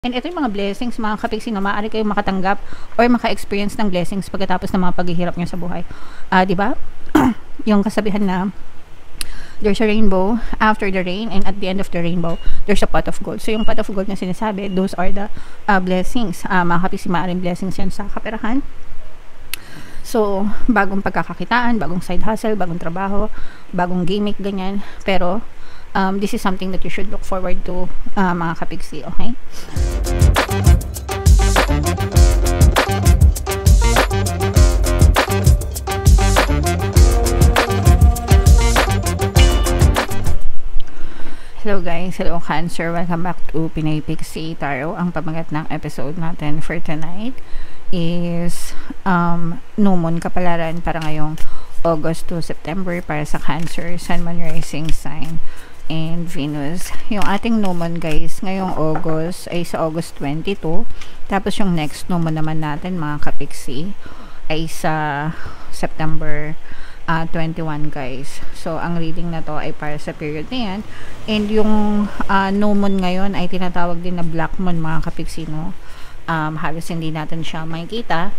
And ito yung mga blessings, mga kapiksi, na maaari kayong makatanggap or maka-experience ng blessings pagkatapos ng mga paghihirap nyo sa buhay. Di ba? Yung kasabihan na there's a rainbow after the rain, and at the end of the rainbow, there's a pot of gold. So yung pot of gold na sinasabi, those are the blessings. Mga kapiksi, maaaring blessings yan sa kaperahan. So, bagong pagkakakitaan, bagong side hustle, bagong trabaho, bagong gimmick, ganyan. Pero, this is something that you should look forward to, mga kapiksi, okay? Hello guys, hello Cancer, welcome back to Pinay Pixie Tarot. Ang pamagat ng episode natin for tonight is New Moon kapalaran para ngayong August to September para sa Cancer, Sun, Moon, Rising Sign, and Venus. Yung ating New Moon guys, ngayong August ay sa August 22. Tapos yung next New Moon naman natin mga kapiksi ay sa September 21 guys. So ang reading na to ay para sa period na yan. And yung New Moon ngayon ay tinatawag din na Black Moon mga kapiksi, no? Halos hindi natin siya makikita.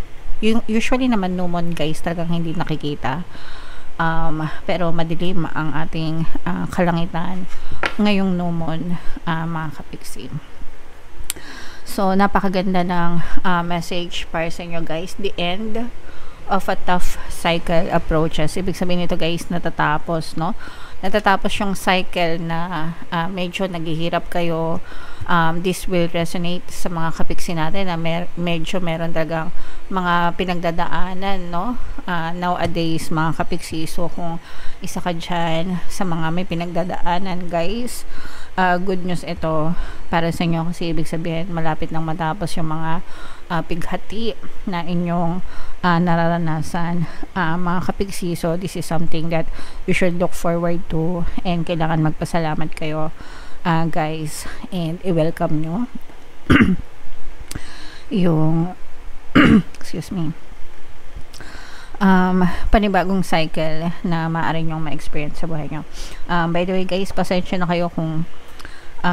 Usually naman New Moon guys talagang hindi nakikita. Pero madilim ang ating kalangitan ngayong New Moon, mga kapiksi. So napakaganda ng message para sa inyo guys. The end of a tough cycle approaches. Ibig sabihin nito guys, natatapos, no? Natatapos yung cycle na medyo naghihirap kayo. This will resonate sa mga kapiksi natin na medyo meron talagang mga pinagdadaanan, no? Nowadays, mga kapiksi. So, kung isa ka dyan sa mga may pinagdadaanan, guys, good news ito para sa inyo kasi ibig sabihin malapit nang matapos yung mga pighati na inyong nararanasan, mga kapiksi. So, this is something that you should look forward to and kailangan magpasalamat kayo, guys, and i-welcome nyo yung excuse me, panibagong cycle na maaari nyong ma-experience sa buhay nyo. By the way guys, pasensya na kayo kung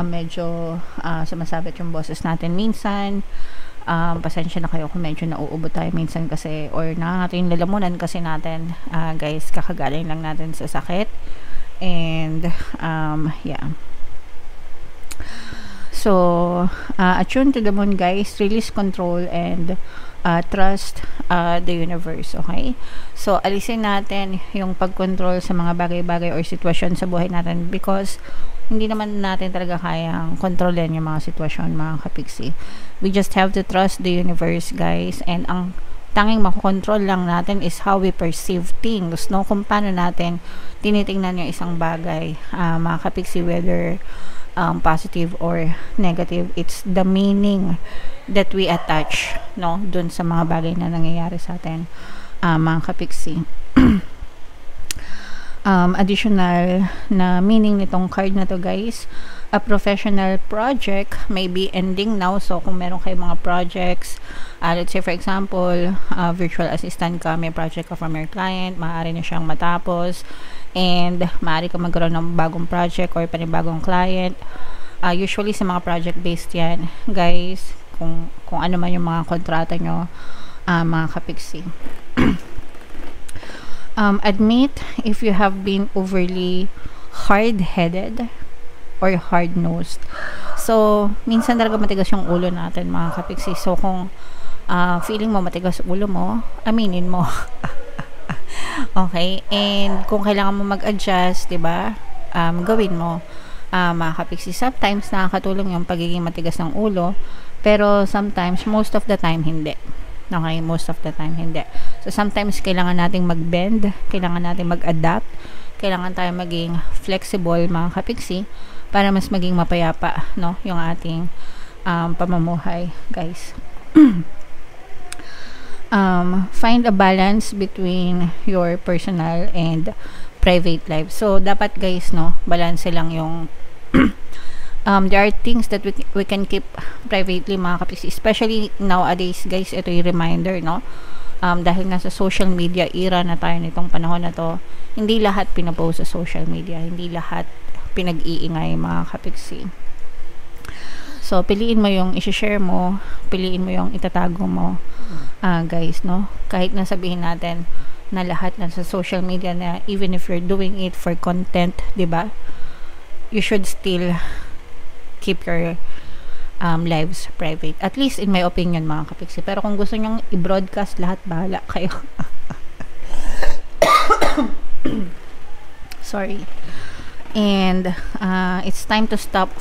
medyo sumasabit yung boses natin minsan. Pasensya na kayo kung medyo nauubo tayo minsan kasi, or nangangating lalamunan kasi natin, guys, kakagaling lang natin sa sakit. And yeah, so attune to the moon guys, release control and trust the universe, okay? So alisin natin yung pag-control sa mga bagay-bagay or sitwasyon sa buhay natin because hindi naman natin talaga kayang kontrolin yung mga sitwasyon, mga kapiksi. We just have to trust the universe guys, and ang tanging makokontrol lang natin is how we perceive things, no? Kung paano natin tinitingnan yung isang bagay, mga kapiksi, whether positive or negative. It's the meaning that we attach, no, dun sa mga bagay na nangyayari sa atin, mga kapiksi. Additional na meaning nitong card na to guys, a professional project may be ending now. So kung meron kayong mga projects, let's say for example, virtual assistant ka, may project ka from your client, maaari na siyang matapos and maaari ka magkaroon ng bagong project or panibagong client. Usually sa mga project based yan guys, kung ano man yung mga kontrata nyo, mga kapiksi. Admit if you have been overly hard-headed or hard-nosed. So, minsan talaga matigas yung ulo natin, mga kapiksi. So, kung feeling mo matigas ulo mo, aminin mo. Okay? And kung kailangan mo mag-adjust, diba? Gawin mo, mga kapiksi. Sometimes nakakatulong yung pagiging matigas ng ulo, pero sometimes, most of the time, hindi. Okay, most of the time hindi. So sometimes kailangan nating mag-bend, kailangan nating mag-adapt, kailangan tayong maging flexible, mga kapiksi, para mas maging mapayapa, no, yung ating pamumuhay, guys. Find a balance between your personal and private life. So dapat guys, no, balance lang yung there are things that we can keep privately, mga kapiksi, especially nowadays guys. Ito yung reminder, no, dahil nasa social media era na tayo nitong panahon na to, hindi lahat pinapost sa social media, hindi lahat pinag-iingay, mga kapiksi. So, piliin mo yung i-share mo, piliin mo yung itatago mo, guys, no? Kahit na sabihin natin na lahat na sa social media na even if you're doing it for content, di ba? You should still keep your lives private. At least in my opinion, mga kapiksi. Pero kung gusto nyong i-broadcast lahat, bahala kayo. Sorry. And it's time to stop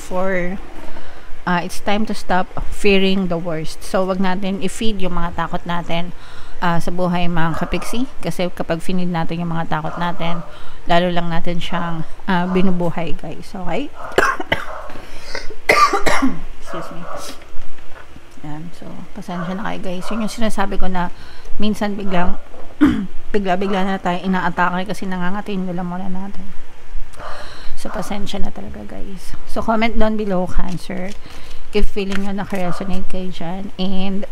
fearing the worst. So wag natin i-feed yung mga takot natin sa buhay, mga kapiksi, kasi kapag finid natin yung mga takot natin, lalo lang natin siyang binubuhay, guys. Okay? Excuse me. Yan. So pasensya na kayo, guys. Yun yung sinasabi ko na minsan biglang bigla na tayo inaatake kasi nangangatin nila muna natin. So, pasensya na talaga, guys. So, comment down below, Cancer, if feeling nyo naka-resonate kayo dyan. And,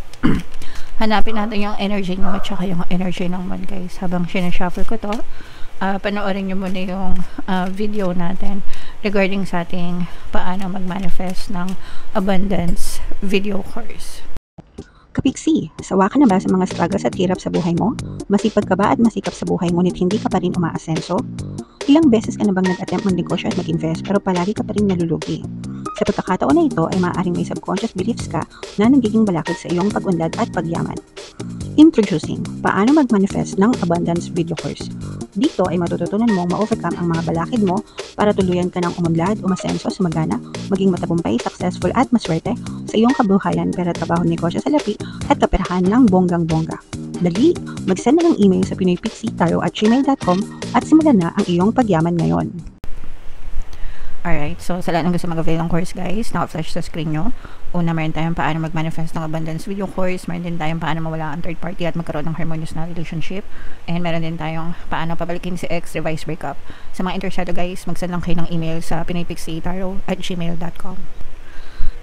hanapin natin yung energy nyo at saka yung energy ng moon, guys. Habang sinashuffle ko to, panoorin nyo muna yung video natin regarding sa ating paano mag-manifest ng abundance video course. Kapiksi, sawa ka na ba sa mga struggles at hirap sa buhay mo? Masipag ka ba at masikap sa buhay ngunit hindi ka pa rin umaasenso? Ilang beses ka na bang nag-attempt magnegosyo at mag-invest pero palagi ka pa rin nalulugi? Sa pagkakataon na ito ay maaaring may subconscious beliefs ka na nagiging balakid sa iyong pag-unlad at pagyaman. Introducing, paano mag-manifest ng abundance video course. Dito ay matututunan mong ma-overcome ang mga balakid mo para tuluyan ka ng umunlad, umasenso, sumagana, maging matagumpay, successful at maswerte sa iyong kabuhayan, pera, trabaho, negosyo sa lapi at kaperahan ng bonggang-bongga. Dali, mag-send na ng email sa pinoypixie@gmail.com at simulan na ang iyong pagyaman ngayon. Alright, so sa lahat ng gusto mag-avail ng course, guys, naka-flash sa screen nyo. Una, meron tayong paano mag-manifest ng abundance video course. Meron din tayong paano mawala ang third party at magkaroon ng harmonious na relationship. And meron din tayong paano pabalikin si ex, revise breakup. Sa mga interesado, guys, mag-send lang kayo ng email sa pinoypixie@gmail.com.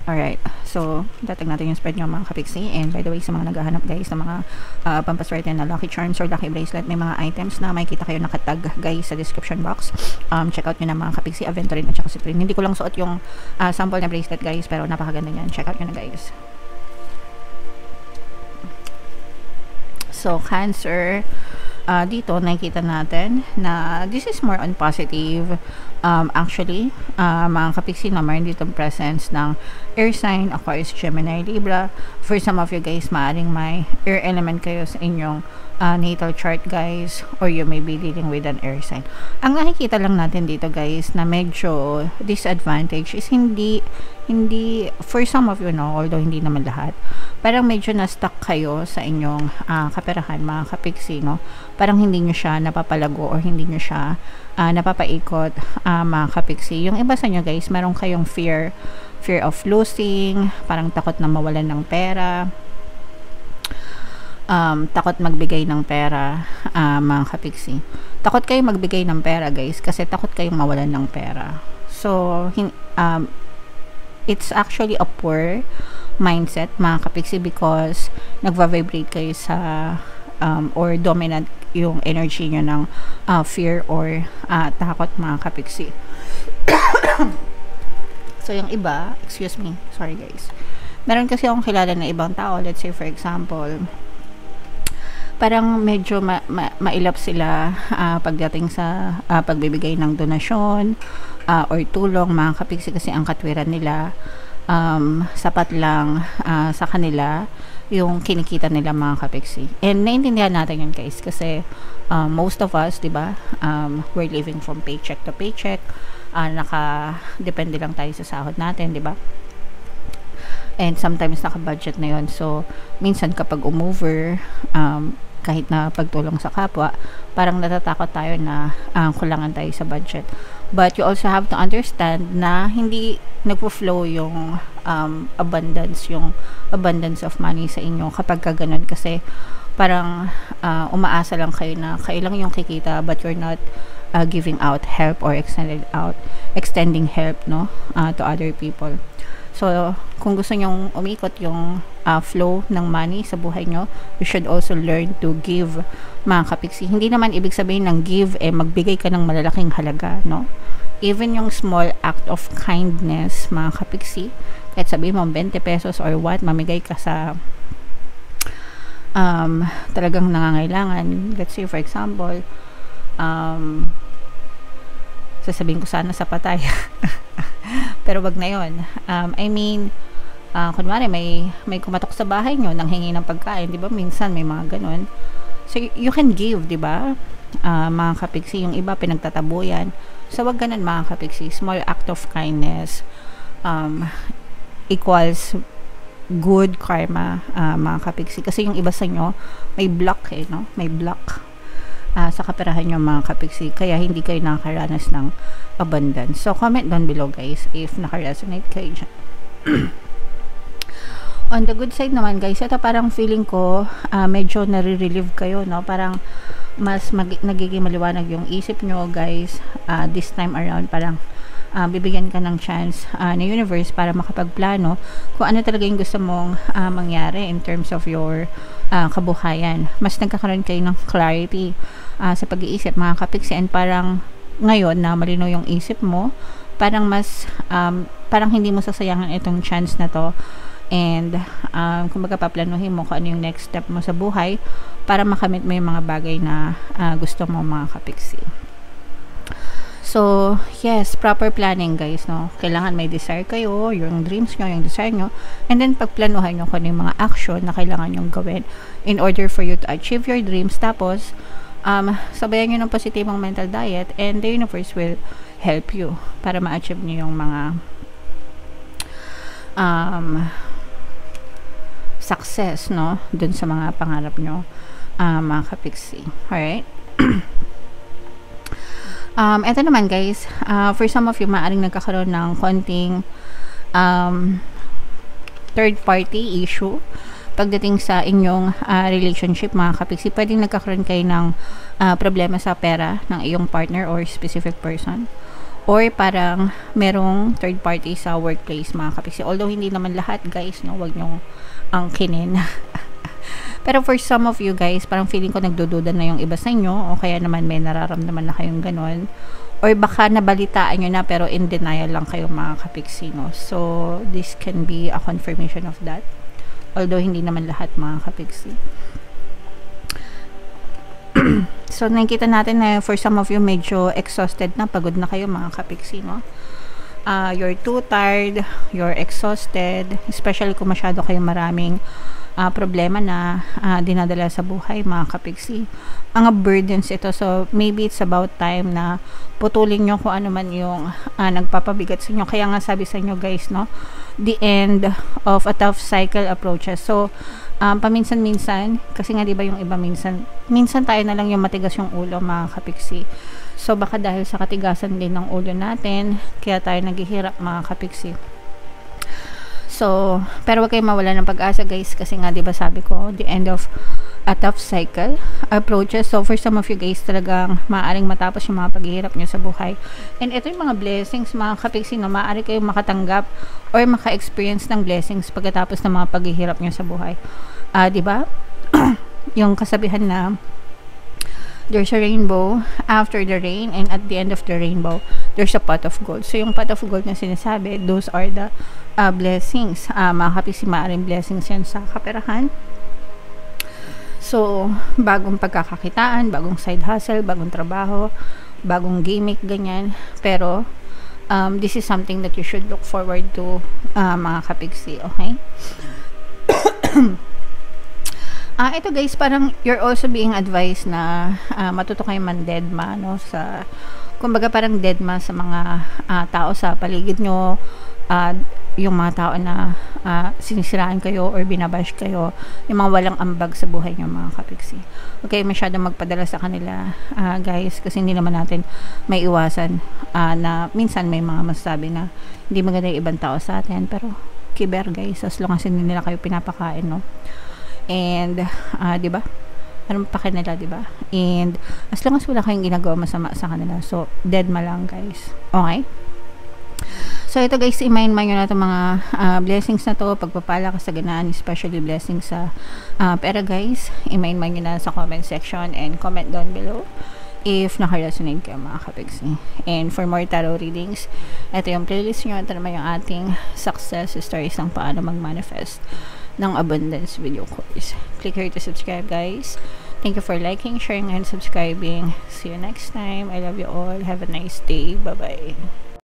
Alright, so datag natin yung spread nyo, mga kapiksi. And by the way, sa mga naghahanap, guys, ng mga pampaswerte na lucky charms or lucky bracelet, may mga items na makikita kayo nakatag, guys, sa description box. Check out nyo na, mga kapiksi, Aventurine at saka Supreme. Hindi ko lang suot yung sample na bracelet, guys, pero napakaganda nyan. Check out nyo na, guys. So, Cancer, dito nakikita natin na this is more on positive. Actually, mga kapiksi, na mayroon dito presence ng air sign, Aquarius, Gemini, Libra. For some of you, guys, maaaring may air element kayo sa inyong natal chart, guys, or you may be dealing with an air sign. Ang nakikita lang natin dito, guys, na medyo disadvantage is hindi for some of you, no, although hindi naman lahat, parang medyo na-stuck kayo sa inyong kaperahan, mga kapiksi, no? Parang hindi nyo siya napapalago or hindi nyo siya napapaikot, mga kapiksi. Yung iba sa inyo, guys, meron kayong fear of losing, parang takot na mawalan ng pera, takot magbigay ng pera, mga kapiksi. Takot kayo magbigay ng pera, guys, kasi takot kayong mawalan ng pera. So, it's actually a poor mindset, mga kapiksi, because nagva-vibrate kayo sa or dominant yung energy nyo ng fear or takot, mga kapiksi. So, yung iba, excuse me, sorry, guys. Meron kasi akong kilala na ibang tao, let's say for example, parang medyo mailap sila pagdating sa pagbibigay ng donasyon or tulong, mga kapiksi, kasi ang katwiran nila sapat lang sa kanila yung kinikita nila, mga kapiksi. And naintindihan natin yun, guys, kasi most of us, diba, we're living from paycheck to paycheck, naka-depende lang tayo sa sahod natin, diba? And sometimes naka-budget na yun. So, minsan kapag umover, kahit na pagtulong sa kapwa, parang natatakot tayo na kulangan tayo sa budget. But you also have to understand na hindi nagpo-flow yung abundance of money sa inyo kapag kaganon, kasi parang umaasa lang kayo na kayo lang yung kikita but you're not giving out help or extending help, no, to other people. So, kung gusto nyong umikot yung flow ng money sa buhay nyo, you should also learn to give, mga kapiksi. Hindi naman ibig sabihin ng give, magbigay ka ng malalaking halaga, no? Even yung small act of kindness, mga kapiksi, kahit sabihin mo 20 pesos or what, mamigay ka sa talagang nangangailangan. Let's say for example, sasabihin ko sana sa patay. Pero wag na yun. I mean, kunwari may kumatok sa bahay nyo nang hingi ng pagkain, di ba? Minsan may mga ganun. So you can give, di ba? Mga kapiksi, yung iba pinagtatabuyan. So wag ganun mga kapiksi. Small act of kindness equals good karma, mga kapiksi. Kasi yung iba sa nyo may block no? May block sa kaperahan nyo mga kapiksi, kaya hindi kayo nakakaranas ng abundance. So comment down below guys if nakaresonate kayo dyan. On the good side naman guys, ito parang feeling ko medyo nare-relieve kayo, no? Parang mas nagiging maliwanag yung isip nyo guys. This time around parang bibigyan ka ng chance ng universe para makapagplano kung ano talaga yung gusto mong mangyari in terms of your kabuhayan. Mas nagkakaroon kayo ng clarity sa pag-iisip mga kapiksi, and parang ngayon na malinaw yung isip mo, parang mas parang hindi mo sasayangan itong chance na to, and kumbaga paplanuhin mo kung ano yung next step mo sa buhay para makamit mo yung mga bagay na gusto mo mga kapiksi. So, yes, proper planning guys, no? Kailangan may desire kayo, yung dreams nyo, yung desire nyo, and then pagplanuhan nyo kung ano yung mga action na kailangan nyong gawin in order for you to achieve your dreams. Tapos, sabayan nyo ng positibong mental diet, and the universe will help you para ma-achieve nyo yung mga success, no? Dun sa mga pangarap nyo, mga kapiksi. Alright? Ito naman guys, for some of you, maaring nagkakaroon ng konting third party issue pagdating sa inyong relationship mga kapiksi. Pwedeng nagkakaroon kayo ng problema sa pera ng iyong partner or specific person, or parang merong third party sa workplace mga kapiksi. Although hindi naman lahat guys, no? Huwag nyong angkinin. Pero for some of you guys, parang feeling ko nagdududa na yung iba sa inyo, o kaya naman may nararamdaman na kayong ganon, or baka nabalitaan nyo na pero in denial lang kayo mga kapiksi, no? So this can be a confirmation of that, although hindi naman lahat mga kapiksi. So nakikita natin na for some of you medyo exhausted na, pagod na kayo mga kapiksi, no? You're too tired, you're exhausted, especially kung masyado kayong maraming problema na dinadala sa buhay mga kapiksi. Mga burdens ito, so maybe it's about time na putulin nyo kung ano man yung nagpapabigat sa inyo. Kaya nga sabi sa inyo guys, no, the end of a tough cycle approaches. So paminsan-minsan, kasi nga diba yung iba minsan tayo na lang yung matigas yung ulo mga kapiksi. So baka dahil sa katigasan din ng ulo natin, kaya tayo naghihirap mga kapiksi. So, pero wag kayong mawala ng pag-asa guys, kasi nga diba sabi ko, the end of a tough cycle approaches. So for some of you guys, talagang maaaring matapos yung mga paghihirap nyo sa buhay. And ito yung mga blessings mga kapiksi, no? Maaari kayong makatanggap or maka-experience ng blessings pagkatapos ng mga paghihirap nyo sa buhay. Diba? Yung kasabihan na there's a rainbow after the rain, and at the end of the rainbow there's a pot of gold. So yung pot of gold na sinasabi, those are the blessings. Mga kapiksi, maaaring blessings yan sa kaperahan. So bagong pagkakakitaan, bagong side hustle, bagong trabaho, bagong gimmick, ganyan. Pero this is something that you should look forward to mga kapiksi, okay? Ito guys, parang you're also being advised na matuto kayong man-deadma, no? Sa, kumbaga parang deadma sa mga tao sa paligid nyo, yung mga tao na sinisiraan kayo or binabash kayo, yung mga walang ambag sa buhay nyo mga kapiksi. Okay, masyadong magpadala sa kanila guys, kasi hindi naman natin may iwasan na minsan may mga masasabi na hindi maganda yung ibang tao sa atin, pero kiber guys, as long as hindi nila kayo pinapakain, no? And diba, anong pa kanila, diba? And as long as wala kayong ginagawa masama sa kanila, so deadma lang guys, okay? So ito guys, i-mind nyo na itong mga blessings na to, pagpapala, kasaganaan, especially blessings sa pera guys. I-mind nyo na sa comment section and comment down below if naka-resonate ka mga kapigsi. And for more tarot readings, ito yung playlist nyo. Ito naman yung ating success stories ng paano mag-manifest ng abundance video course. Click here to subscribe, guys. Thank you for liking, sharing, and subscribing. See you next time. I love you all. Have a nice day. Bye-bye.